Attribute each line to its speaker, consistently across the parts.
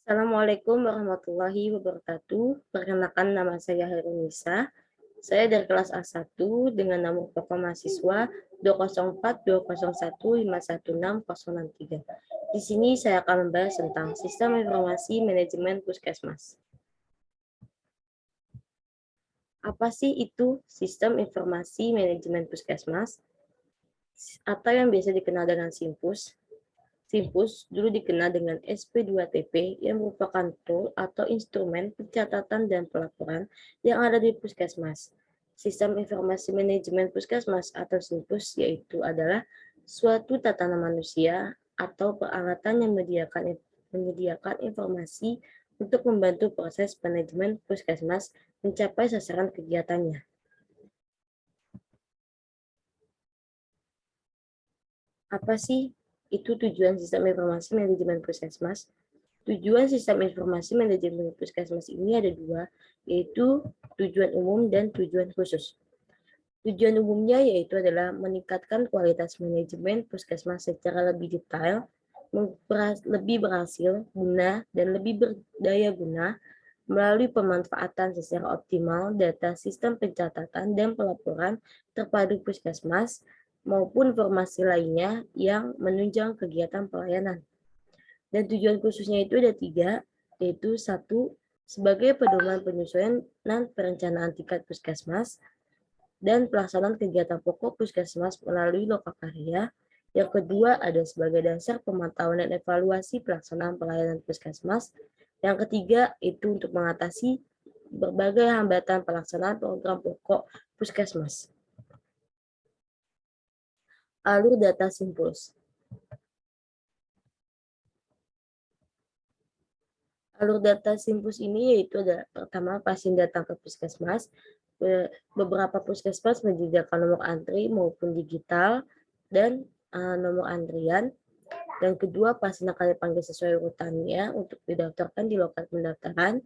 Speaker 1: Assalamualaikum warahmatullahi wabarakatuh. Perkenalkan, nama saya Hairunisa. Saya dari kelas A1 dengan nomor pokok mahasiswa 20420151663. Di sini saya akan membahas tentang Sistem Informasi Manajemen Puskesmas. Apa sih itu Sistem Informasi Manajemen Puskesmas? Atau yang biasa dikenal dengan SIMPUS. SIMPUS dulu dikenal dengan SP2TP yang merupakan tool atau instrumen pencatatan dan pelaporan yang ada di Puskesmas. Sistem Informasi Manajemen Puskesmas atau SIMPUS yaitu adalah suatu tatanan manusia atau peralatan yang menyediakan informasi untuk membantu proses manajemen Puskesmas mencapai sasaran kegiatannya. Apa sih itu tujuan Sistem Informasi Manajemen Puskesmas? Tujuan Sistem Informasi Manajemen Puskesmas ini ada dua, yaitu tujuan umum dan tujuan khusus. Tujuan umumnya yaitu adalah meningkatkan kualitas manajemen puskesmas secara lebih detail, lebih berhasil guna, dan lebih berdaya guna melalui pemanfaatan secara optimal data sistem pencatatan dan pelaporan terpadu puskesmas maupun informasi lainnya yang menunjang kegiatan pelayanan. Dan tujuan khususnya itu ada tiga, yaitu satu, sebagai pedoman penyesuaian dan perencanaan tingkat puskesmas dan pelaksanaan kegiatan pokok puskesmas melalui lokakarya. Yang kedua ada sebagai dasar pemantauan dan evaluasi pelaksanaan pelayanan puskesmas. Yang ketiga itu untuk mengatasi berbagai hambatan pelaksanaan program pokok puskesmas. Alur data SIMPUS. Alur data SIMPUS ini yaitu ada pertama pasien datang ke puskesmas, beberapa puskesmas menyediakan nomor antri maupun digital dan nomor antrian. Dan kedua, pasien akan dipanggil sesuai urutannya untuk didaftarkan di lokal pendaftaran.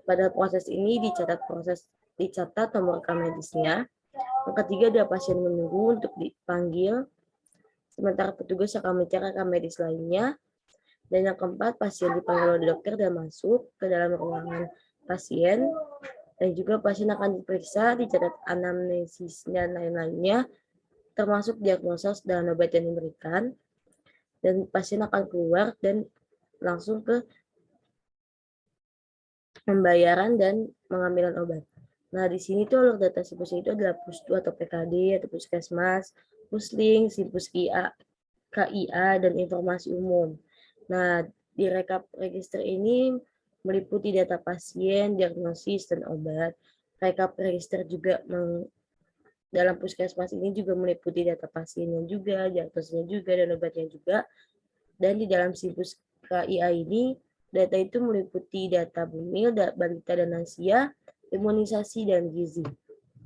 Speaker 1: Pada proses ini dicatat nomor rekam medisnya. Yang ketiga, ada pasien menunggu untuk dipanggil, sementara petugas akan mencari rekam medis lainnya. Dan yang keempat, pasien dipanggil oleh dokter dan masuk ke dalam ruangan pasien. Dan juga pasien akan diperiksa, dicatat anamnesis dan lain-lainnya, termasuk diagnosa dan obat yang diberikan. Dan pasien akan keluar dan langsung ke pembayaran dan pengambilan obat. Nah, di sini tuh alur data SIMPUS itu adalah PUS2 atau PKD atau Puskesmas, Puslink, SIMPUS KIA, dan informasi umum. Nah, di rekap register ini meliputi data pasien, diagnosis, dan obat. Rekap register juga dalam puskesmas ini juga meliputi data pasiennya juga, diagnosisnya juga, dan obatnya juga. Dan di dalam SIMPUS KIA ini, data itu meliputi data bumil, balita dan lansia, imunisasi, dan gizi.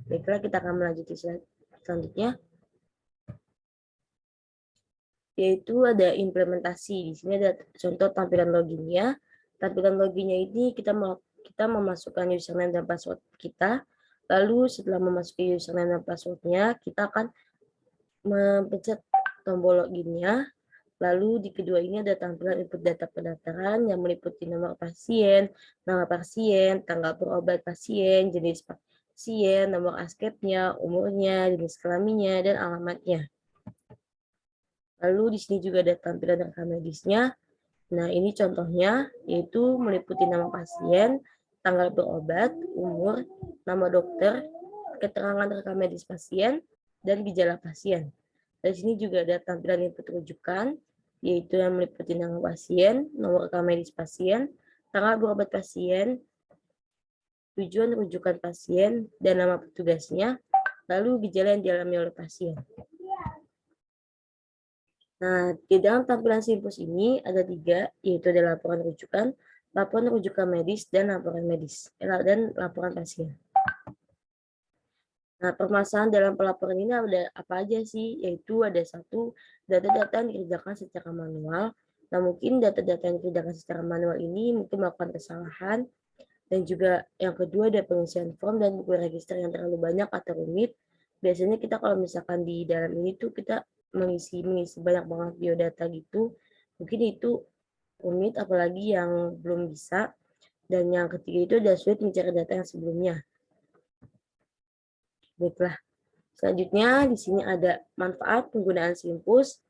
Speaker 1: Baiklah, kita akan melanjuti selanjutnya, yaitu ada implementasi. Di sini ada contoh tampilan loginnya. Tampilan loginnya ini kita memasukkan username dan password kita. Lalu setelah memasuki username dan passwordnya, kita akan memencet tombol loginnya. Lalu di kedua ini ada tampilan input data pendaftaran yang meliputi nomor pasien, nama pasien, tanggal berobat pasien, jenis pasien, nomor askepnya, umurnya, jenis kelaminnya, dan alamatnya. Lalu di sini juga ada tampilan rekam medisnya. Nah, ini contohnya, yaitu meliputi nama pasien, tanggal berobat, umur, nama dokter, keterangan rekam medis pasien, dan gejala pasien. Di sini juga ada tampilan input rujukan, yaitu yang meliputi nama pasien, nomor rekam medis pasien, tanggal berobat pasien, tujuan rujukan pasien, dan nama petugasnya, lalu gejala yang dialami oleh pasien. Nah, di dalam tampilan SIMPUS ini ada tiga, yaitu ada laporan rujukan medis, dan laporan medis, dan laporan pasien. Nah, permasalahan dalam pelaporan ini ada apa aja sih? Yaitu ada satu, data-data yang dikerjakan secara manual. Nah, mungkin data-data yang dikerjakan secara manual ini mungkin melakukan kesalahan. Dan juga yang kedua ada pengisian form dan buku register yang terlalu banyak atau rumit. Biasanya kita kalau misalkan di dalam ini tuh kita mengisi banyak banget biodata gitu. Mungkin itu rumit, apalagi yang belum bisa. Dan yang ketiga itu adalah sulit mencari data yang sebelumnya. Baiklah, selanjutnya di sini ada manfaat penggunaan Simpus,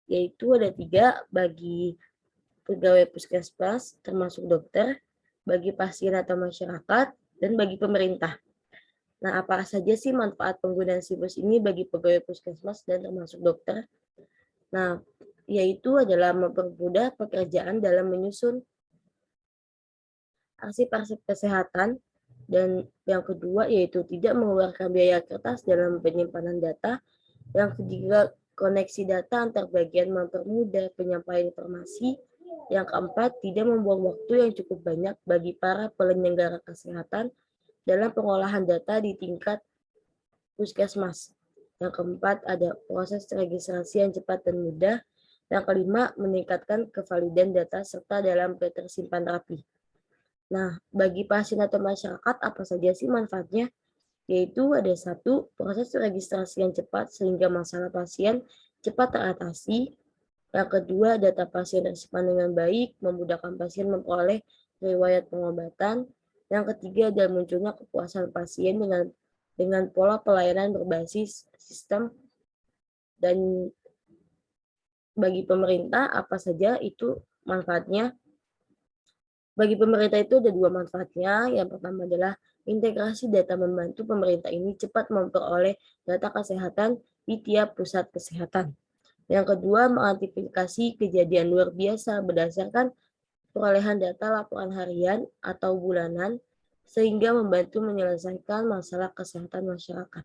Speaker 1: yaitu ada 3 bagi pegawai puskesmas, termasuk dokter, bagi pasien atau masyarakat, dan bagi pemerintah. Nah, apa saja sih manfaat penggunaan Simpus ini bagi pegawai puskesmas dan termasuk dokter? Nah, yaitu adalah mempermudah pekerjaan dalam menyusun arsip-arsip kesehatan, dan yang kedua yaitu tidak mengeluarkan biaya kertas dalam penyimpanan data. Yang ketiga, koneksi data antar bagian mempermudah penyampaian informasi. Yang keempat, tidak membuang waktu yang cukup banyak bagi para penyelenggara kesehatan dalam pengolahan data di tingkat puskesmas. Yang keempat, ada proses registrasi yang cepat dan mudah. Yang kelima, meningkatkan kevalidan data serta dalam ketersimpan rapi. Nah, bagi pasien atau masyarakat, apa saja sih manfaatnya? Yaitu ada 1, proses registrasi yang cepat sehingga masalah pasien cepat teratasi. Yang kedua, data pasien tersimpan dengan baik, memudahkan pasien memperoleh riwayat pengobatan. Yang ketiga, adalah munculnya kepuasan pasien dengan pola pelayanan berbasis sistem. Dan bagi pemerintah, apa saja itu manfaatnya? Bagi pemerintah itu ada 2 manfaatnya. Yang pertama adalah integrasi data membantu pemerintah ini cepat memperoleh data kesehatan di tiap pusat kesehatan. Yang kedua, mengantisipasi kejadian luar biasa berdasarkan perolehan data laporan harian atau bulanan, sehingga membantu menyelesaikan masalah kesehatan masyarakat.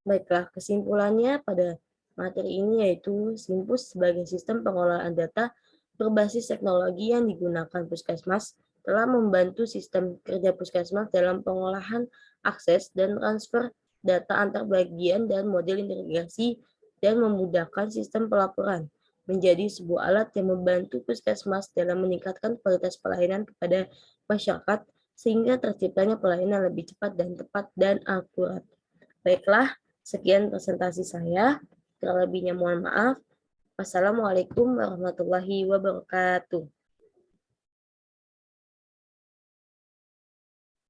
Speaker 1: Baiklah, kesimpulannya pada materi ini yaitu Simpus sebagai sistem pengelolaan data berbasis teknologi yang digunakan puskesmas telah membantu sistem kerja puskesmas dalam pengolahan akses dan transfer data antar bagian dan model integrasi, dan memudahkan sistem pelaporan menjadi sebuah alat yang membantu puskesmas dalam meningkatkan kualitas pelayanan kepada masyarakat sehingga terciptanya pelayanan lebih cepat dan tepat dan akurat. Baiklah, sekian presentasi saya. Kurang lebihnya mohon maaf. Wassalamualaikum warahmatullahi wabarakatuh.